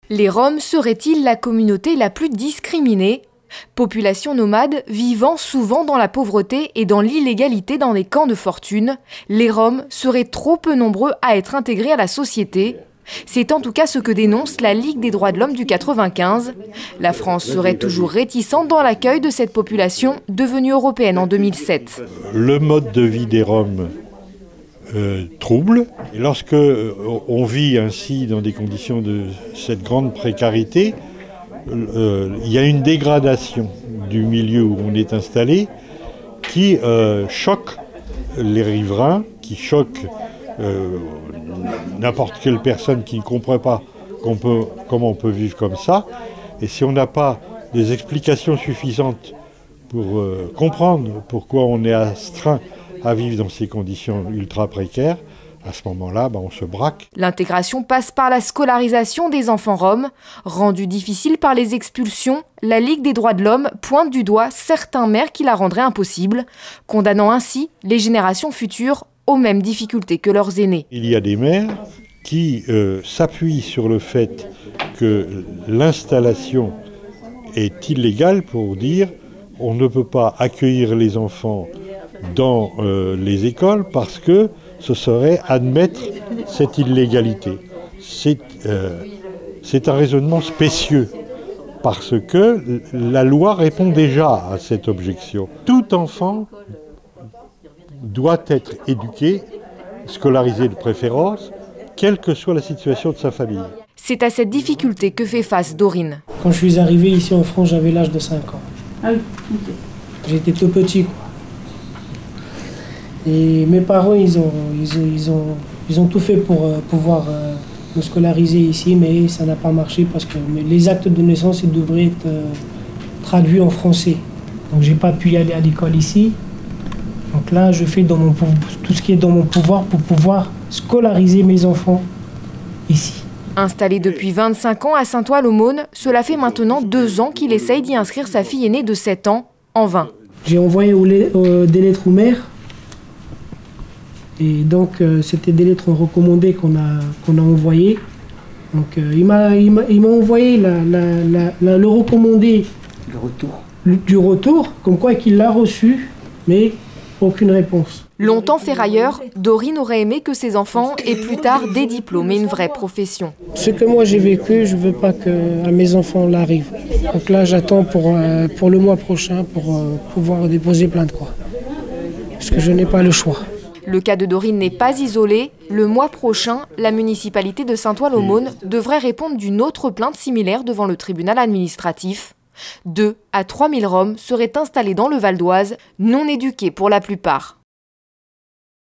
Les Roms seraient-ils la communauté la plus discriminée ? Population nomade vivant souvent dans la pauvreté et dans l'illégalité dans des camps de fortune, les Roms seraient trop peu nombreux à être intégrés à la société. C'est en tout cas ce que dénonce la Ligue des droits de l'homme du 95. La France serait toujours réticente dans l'accueil de cette population devenue européenne en 2007. Le mode de vie des Roms trouble. Et lorsque on vit ainsi dans des conditions de cette grande précarité, il y a une dégradation du milieu où on est installé qui choque les riverains, qui choque n'importe quelle personne qui ne comprend pas comment on peut vivre comme ça. Et si on n'a pas des explications suffisantes pour comprendre pourquoi on est astreint à vivre dans ces conditions ultra précaires, à ce moment-là, on se braque. L'intégration passe par la scolarisation des enfants roms. Rendue difficile par les expulsions, la Ligue des droits de l'homme pointe du doigt certains maires qui la rendraient impossible, condamnant ainsi les générations futures aux mêmes difficultés que leurs aînés. Il y a des maires qui s'appuient sur le fait que l'installation est illégale pour dire on ne peut pas accueillir les enfants dans les écoles parce que ce serait admettre cette illégalité. C'est un raisonnement spécieux parce que la loi répond déjà à cette objection. Tout enfant doit être éduqué, scolarisé de préférence, quelle que soit la situation de sa famille. C'est à cette difficulté que fait face Dorine. Quand je suis arrivé ici en France, j'avais l'âge de 5 ans. Ah oui, ok. J'étais tout petit, quoi. Et mes parents, ils ont tout fait pour pouvoir me scolariser ici, mais ça n'a pas marché parce que les actes de naissance, ils devraient être traduits en français. Donc j'ai pas pu y aller à l'école ici. Donc là, je fais tout ce qui est dans mon pouvoir pour pouvoir scolariser mes enfants ici. Installé depuis 25 ans à Saint-Ouen-l'Aumône, cela fait maintenant 2 ans qu'il essaye d'y inscrire sa fille aînée de 7 ans, en vain. J'ai envoyé des lettres aux maires. Et donc, c'était des lettres recommandées qu'on a envoyées. Donc, il m'a envoyé le recommandé du retour, comme quoi qu'il l'a reçu, mais aucune réponse. Longtemps ferrailleur, Dorine aurait aimé que ses enfants aient plus tard des diplômes et une vraie profession. Ce que moi j'ai vécu, je ne veux pas qu'à mes enfants l'arrive. Donc là, j'attends pour le mois prochain pour pouvoir déposer plainte, quoi. Parce que je n'ai pas le choix. Le cas de Dorine n'est pas isolé. Le mois prochain, la municipalité de Saint-Ouen-l'Aumône devrait répondre d'une autre plainte similaire devant le tribunal administratif. 2 à 3 000 Roms seraient installés dans le Val d'Oise, non éduqués pour la plupart.